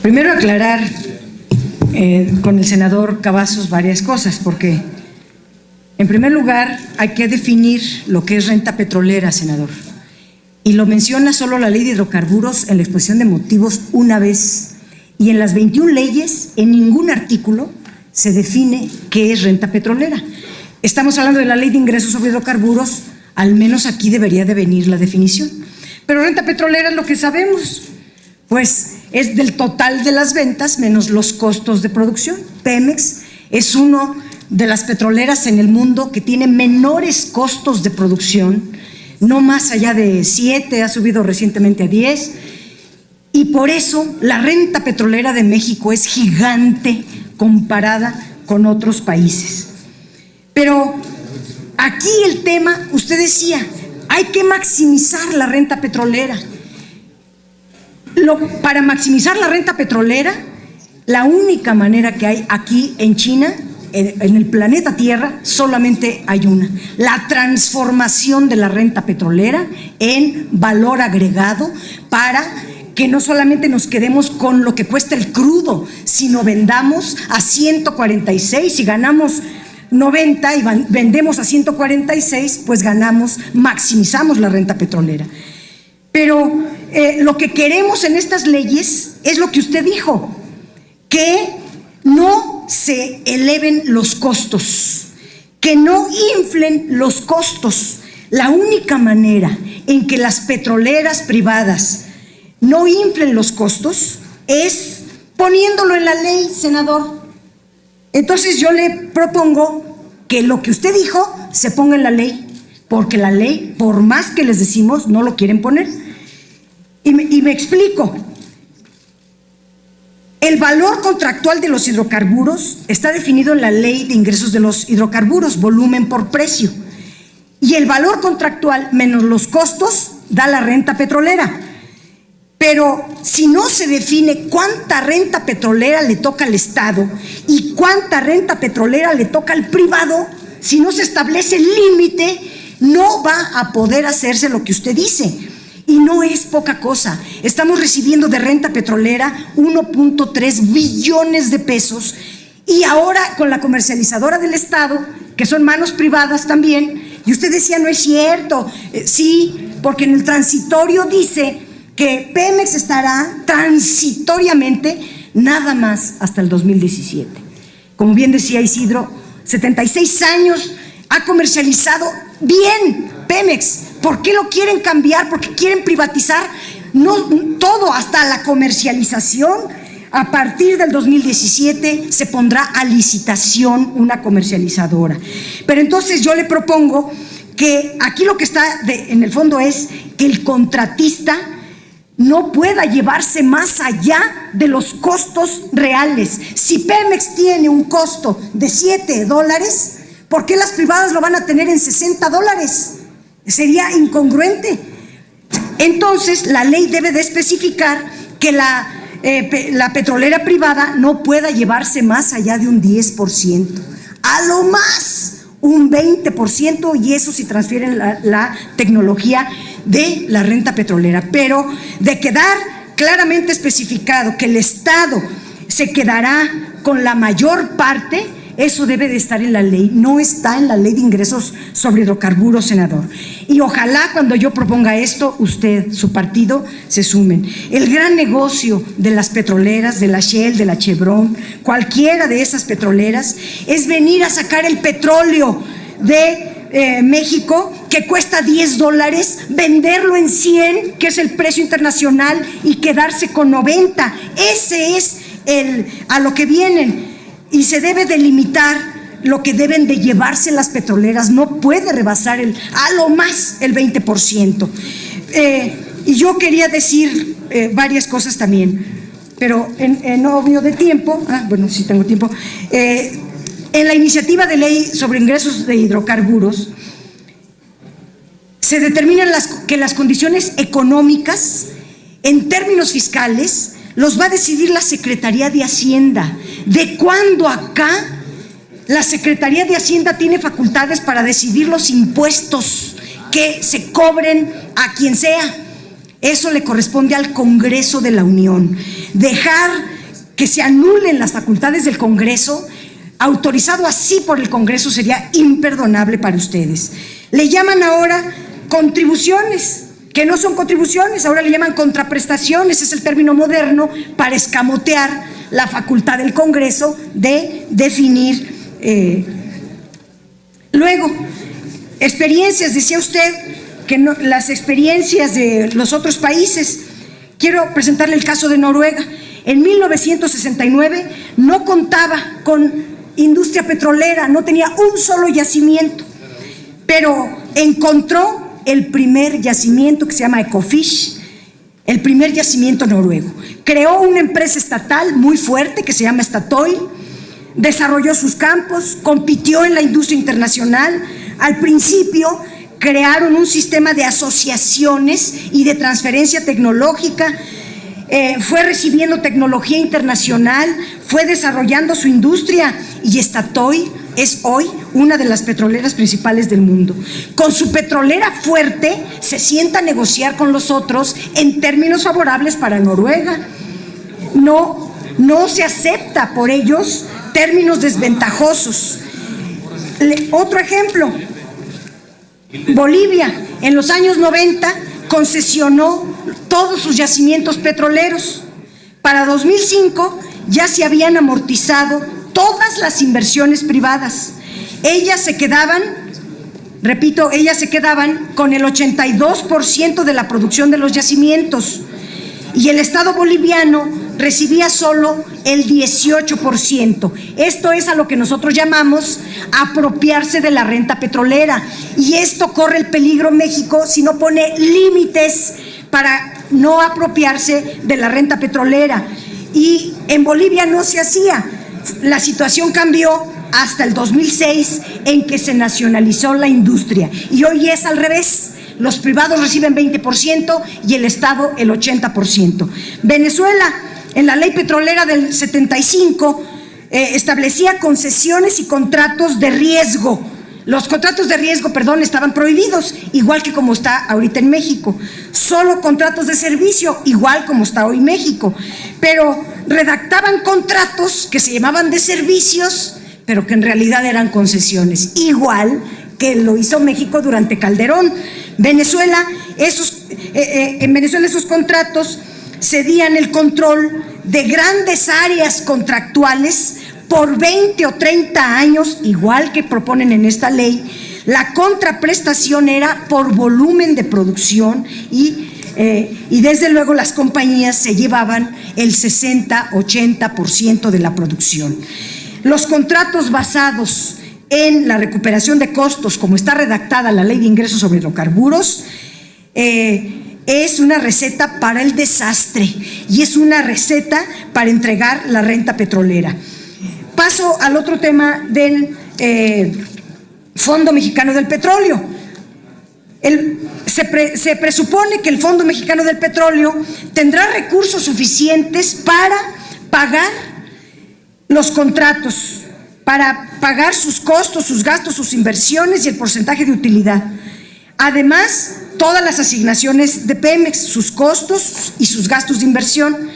Primero aclarar con el senador Cavazos varias cosas, porque en primer lugar hay que definir lo que es renta petrolera, senador, y lo menciona solo la Ley de Hidrocarburos en la exposición de motivos una vez, y en las 21 leyes en ningún artículo se define qué es renta petrolera. Estamos hablando de la Ley de Ingresos sobre Hidrocarburos, al menos aquí debería de venir la definición. Pero renta petrolera es lo que sabemos, pues es del total de las ventas menos los costos de producción. Pemex es una de las petroleras en el mundo que tiene menores costos de producción, no más allá de 7, ha subido recientemente a 10, y por eso la renta petrolera de México es gigante comparada con otros países. Pero aquí el tema, usted decía, hay que maximizar la renta petrolera. Para maximizar la renta petrolera, la única manera que hay aquí en China, en el planeta Tierra, solamente hay una: la transformación de la renta petrolera en valor agregado, para que no solamente nos quedemos con lo que cuesta el crudo, sino vendamos a 146 y ganamos 90 y vendemos a 146, pues maximizamos la renta petrolera. Pero lo que queremos en estas leyes es lo que usted dijo, que no se eleven los costos, que no inflen los costos. La única manera en que las petroleras privadas no inflen los costos es poniéndolo en la ley, senador. Entonces yo le propongo que lo que usted dijo se ponga en la ley, porque la ley, por más que les decimos, no lo quieren poner. Y me explico. El valor contractual de los hidrocarburos está definido en la Ley de Ingresos de los Hidrocarburos, volumen por precio. Y el valor contractual menos los costos da la renta petrolera. Pero si no se define cuánta renta petrolera le toca al Estado y cuánta renta petrolera le toca al privado, si no se establece el límite, no va a poder hacerse lo que usted dice. Y no es poca cosa. Estamos recibiendo de renta petrolera 1.3 billones de pesos, y ahora con la comercializadora del Estado, que son manos privadas también, y usted decía no es cierto. Sí, porque en el transitorio dice que Pemex estará transitoriamente nada más hasta el 2017. Como bien decía Isidro, 76 años ha comercializado bien Pemex. ¿Por qué lo quieren cambiar? Porque quieren privatizar todo, hasta la comercialización. A partir del 2017 se pondrá a licitación una comercializadora. Pero entonces yo le propongo que aquí lo que está en el fondo es que el contratista no pueda llevarse más allá de los costos reales. Si Pemex tiene un costo de $7, ¿por qué las privadas lo van a tener en $60? Sería incongruente. Entonces la ley debe de especificar que la petrolera privada no pueda llevarse más allá de un 10%, a lo más un 20%, y eso si transfieren la tecnología de la renta petrolera. Pero de quedar claramente especificado que el Estado se quedará con la mayor parte, eso debe de estar en la ley. No está en la Ley de Ingresos sobre Hidrocarburos, senador. Y ojalá cuando yo proponga esto, usted, su partido, se sumen. El gran negocio de las petroleras, de la Shell, de la Chevron, cualquiera de esas petroleras, es venir a sacar el petróleo de México, que cuesta $10, venderlo en 100, que es el precio internacional, y quedarse con 90. Ese es a lo que vienen. Y se debe delimitar lo que deben de llevarse las petroleras. No puede rebasar a lo más el 20%. Y yo quería decir varias cosas también, pero en obvio de tiempo, bueno, sí tengo tiempo. En la iniciativa de ley sobre ingresos de hidrocarburos se determinan que las condiciones económicas en términos fiscales los va a decidir la Secretaría de Hacienda. ¿De cuándo acá la Secretaría de Hacienda tiene facultades para decidir los impuestos que se cobren a quien sea? Eso le corresponde al Congreso de la Unión. dejar que se anulen las facultades del Congreso, autorizado así por el Congreso, sería imperdonable para ustedes. Le llaman ahora contribuciones, que no son contribuciones, ahora le llaman contraprestaciones, es el término moderno para escamotear la facultad del Congreso de definir. Luego, experiencias, decía usted que no, las experiencias de los otros países. Quiero presentarle el caso de Noruega. En 1969 no contaba con industria petrolera, no tenía un solo yacimiento, pero encontró el primer yacimiento que se llama Ekofisk, el primer yacimiento noruego. Creó una empresa estatal muy fuerte que se llama Statoil, desarrolló sus campos, compitió en la industria internacional. Al principio crearon un sistema de asociaciones y de transferencia tecnológica, fue recibiendo tecnología internacional, fue desarrollando su industria, y Statoil es hoy una de las petroleras principales del mundo. Con su petrolera fuerte se sienta a negociar con los otros en términos favorables para Noruega. No se acepta por ellos términos desventajosos. Otro ejemplo, Bolivia en los años 90 concesionó todos sus yacimientos petroleros. Para 2005 ya se habían amortizado todas las inversiones privadas. Ellas se quedaban con el 82% de la producción de los yacimientos, y el Estado boliviano recibía solo el 18%. Esto es a lo que nosotros llamamos apropiarse de la renta petrolera, y esto corre el peligro México si no pone límites para no apropiarse de la renta petrolera. Y en Bolivia no se hacía. La situación cambió hasta el 2006, en que se nacionalizó la industria, y hoy es al revés. Los privados reciben 20% y el Estado el 80%. Venezuela, en la ley petrolera del 75, establecía concesiones y contratos de riesgo. Los contratos de riesgo, estaban prohibidos, igual que como está ahorita en México. Solo contratos de servicio, igual como está hoy México. Pero redactaban contratos que se llamaban de servicios, pero que en realidad eran concesiones, igual que lo hizo México durante Calderón. En Venezuela esos contratos cedían el control de grandes áreas contractuales por 20 o 30 años, igual que proponen en esta ley. La contraprestación era por volumen de producción, y desde luego las compañías se llevaban el 60-80% de la producción. Los contratos basados en la recuperación de costos, como está redactada la Ley de Ingresos sobre Hidrocarburos, es una receta para el desastre, y es una receta para entregar la renta petrolera. Paso al otro tema del Fondo Mexicano del Petróleo. Se presupone que el Fondo Mexicano del Petróleo tendrá recursos suficientes para pagar los contratos, para pagar sus costos, sus gastos, sus inversiones y el porcentaje de utilidad. Además, todas las asignaciones de Pemex, sus costos y sus gastos de inversión.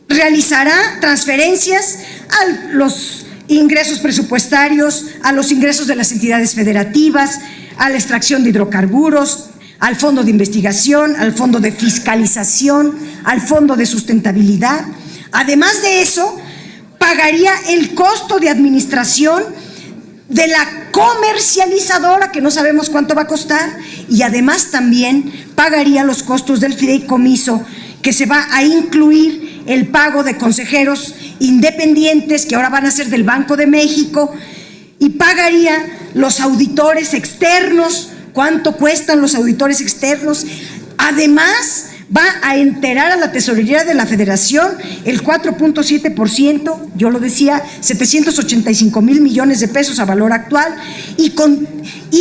Realizará transferencias a los ingresos presupuestarios, a los ingresos de las entidades federativas, a la extracción de hidrocarburos, al fondo de investigación, al fondo de fiscalización, al fondo de sustentabilidad. Además de eso, pagaría el costo de administración de la comercializadora, que no sabemos cuánto va a costar, y además también pagaría los costos del fideicomiso, que se va a incluir el pago de consejeros independientes, que ahora van a ser del Banco de México, y pagaría los auditores externos. ¿Cuánto cuestan los auditores externos? Además, va a enterar a la tesorería de la Federación el 4.7%, yo lo decía, 785 mil millones de pesos a valor actual, y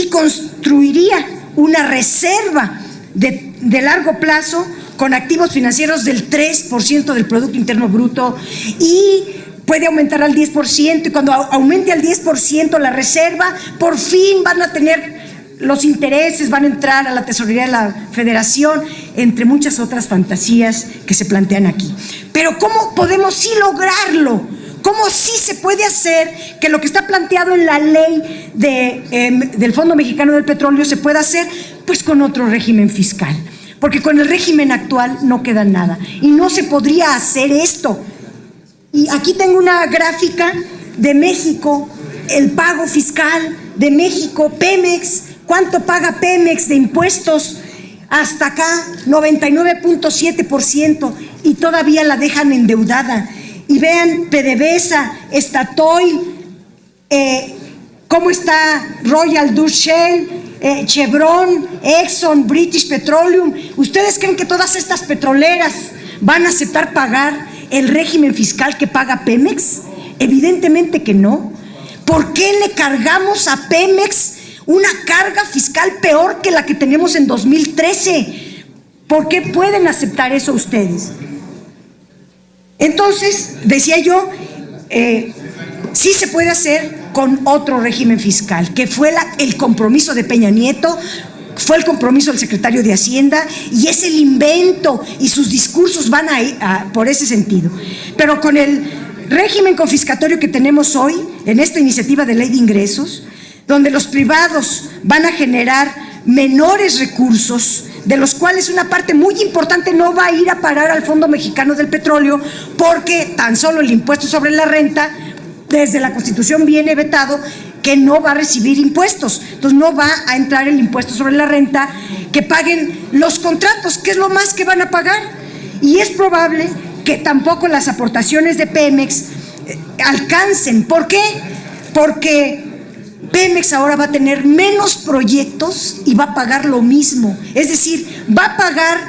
construiría una reserva de largo plazo con activos financieros del 3% del Producto Interno Bruto, y puede aumentar al 10%, y cuando aumente al 10% la reserva, por fin van a tener los intereses, van a entrar a la tesorería de la Federación, entre muchas otras fantasías que se plantean aquí. Pero ¿cómo podemos sí lograrlo? ¿Cómo sí se puede hacer que lo que está planteado en la ley del Fondo Mexicano del Petróleo se pueda hacer? Pues con otro régimen fiscal, porque con el régimen actual no queda nada y no se podría hacer esto. Y aquí tengo una gráfica de México, el pago fiscal de México, Pemex, ¿cuánto paga Pemex de impuestos? Hasta acá, 99.7%, y todavía la dejan endeudada. Y vean PDVSA, Statoil, cómo está Royal Dutch Shell, Chevron, Exxon, British Petroleum. ¿Ustedes creen que todas estas petroleras van a aceptar pagar el régimen fiscal que paga Pemex? Evidentemente que no. ¿Por qué le cargamos a Pemex una carga fiscal peor que la que tenemos en 2013? ¿Por qué pueden aceptar eso ustedes? Entonces, decía yo, sí se puede hacer con otro régimen fiscal, que fue el compromiso de Peña Nieto, fue el compromiso del secretario de Hacienda, y es el invento, y sus discursos van por ese sentido. Pero con el régimen confiscatorio que tenemos hoy, en esta iniciativa de ley de ingresos, donde los privados van a generar menores recursos, de los cuales una parte muy importante no va a ir a parar al Fondo Mexicano del Petróleo, porque tan solo el impuesto sobre la renta, desde la Constitución viene vetado que no va a recibir impuestos. Entonces no va a entrar el impuesto sobre la renta que paguen los contratos, que es lo más que van a pagar. Y es probable que tampoco las aportaciones de Pemex alcancen. ¿Por qué? Porque Pemex ahora va a tener menos proyectos y va a pagar lo mismo. Es decir, va a pagar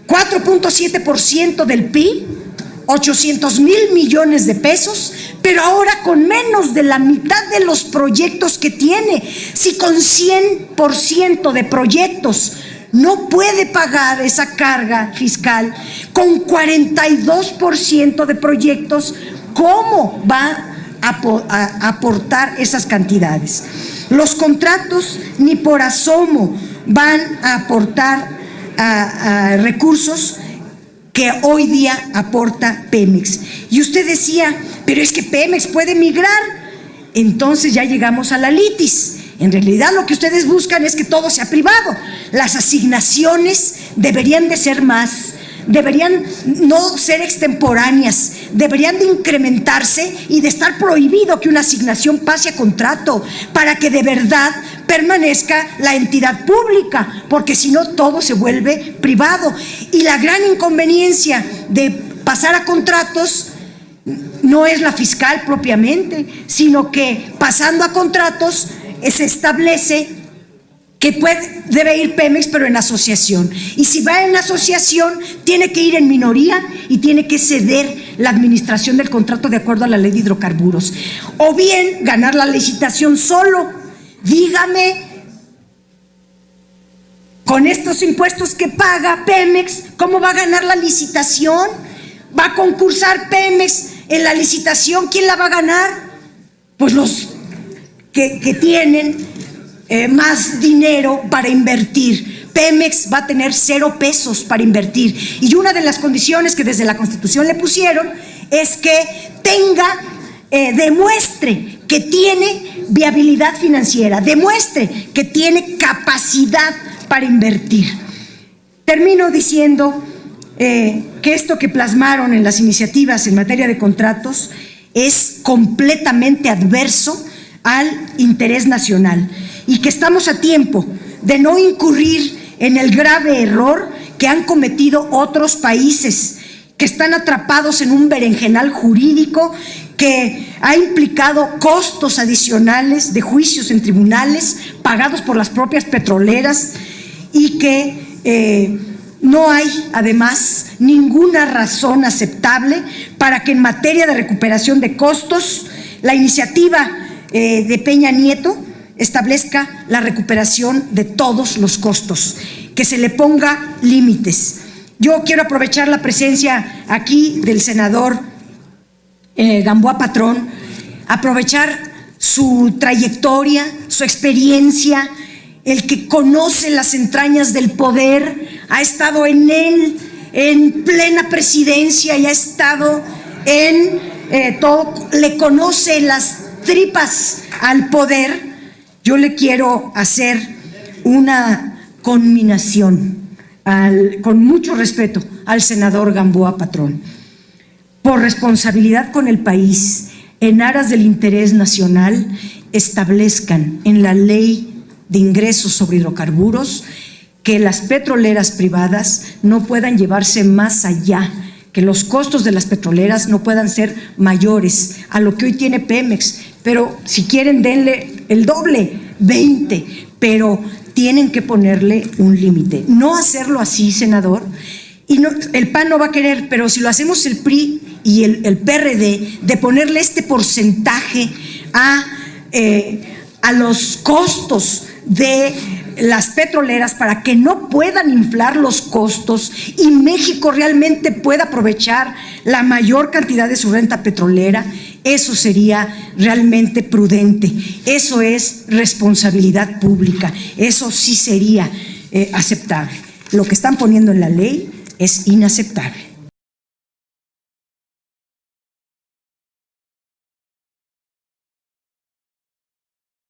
4.7% del PIB, 800,000 millones de pesos, pero ahora con menos de la mitad de los proyectos que tiene. Si con 100% de proyectos no puede pagar esa carga fiscal, con 42% de proyectos, ¿cómo va a aportar esas cantidades? Los contratos ni por asomo van a aportar a recursos que hoy día aporta Pemex. Y usted decía, pero es que Pemex puede migrar. Entonces ya llegamos a la litis. En realidad lo que ustedes buscan es que todo sea privado. Las asignaciones deberían de ser más, deberían no ser extemporáneas, deberían de incrementarse y de estar prohibido que una asignación pase a contrato para que de verdad permanezca la entidad pública, porque si no todo se vuelve privado. Y la gran inconveniencia de pasar a contratos no es la fiscal propiamente, sino que pasando a contratos se establece que debe ir Pemex, pero en asociación. Y si va en asociación, tiene que ir en minoría y tiene que ceder la administración del contrato de acuerdo a la ley de hidrocarburos. O bien ganar la licitación solo. Dígame, con estos impuestos que paga Pemex, ¿cómo va a ganar la licitación? ¿Va a concursar Pemex en la licitación? ¿Quién la va a ganar? Pues los que tienen más dinero para invertir. Pemex va a tener 0 pesos para invertir. Y una de las condiciones que desde la Constitución le pusieron es que demuestre que tiene viabilidad financiera, demuestre que tiene capacidad para invertir. Termino diciendo que esto que plasmaron en las iniciativas en materia de contratos es completamente adverso al interés nacional y que estamos a tiempo de no incurrir en el grave error que han cometido otros países que están atrapados en un berenjenal jurídico que ha implicado costos adicionales de juicios en tribunales pagados por las propias petroleras y que no hay, además, ninguna razón aceptable para que en materia de recuperación de costos la iniciativa de Peña Nieto establezca la recuperación de todos los costos, que se le ponga límites. Yo quiero aprovechar la presencia aquí del senador Gamboa Patrón, aprovechar su trayectoria, su experiencia el que conoce las entrañas del poder, ha estado en él en plena presidencia y ha estado en todo, le conoce las tripas al poder. Yo le quiero hacer una conminación con mucho respeto al senador Gamboa Patrón. Por responsabilidad con el país, en aras del interés nacional, establezcan en la ley de ingresos sobre hidrocarburos que las petroleras privadas no puedan llevarse más allá, que los costos de las petroleras no puedan ser mayores a lo que hoy tiene Pemex, pero si quieren denle el doble, 20, pero tienen que ponerle un límite. No hacerlo así, senador, y no, el PAN no va a querer, pero si lo hacemos el PRI y el PRD, de ponerle este porcentaje a los costos de las petroleras para que no puedan inflar los costos y México realmente pueda aprovechar la mayor cantidad de su renta petrolera, eso sería realmente prudente, eso es responsabilidad pública, eso sí sería aceptable. Lo que están poniendo en la ley es inaceptable.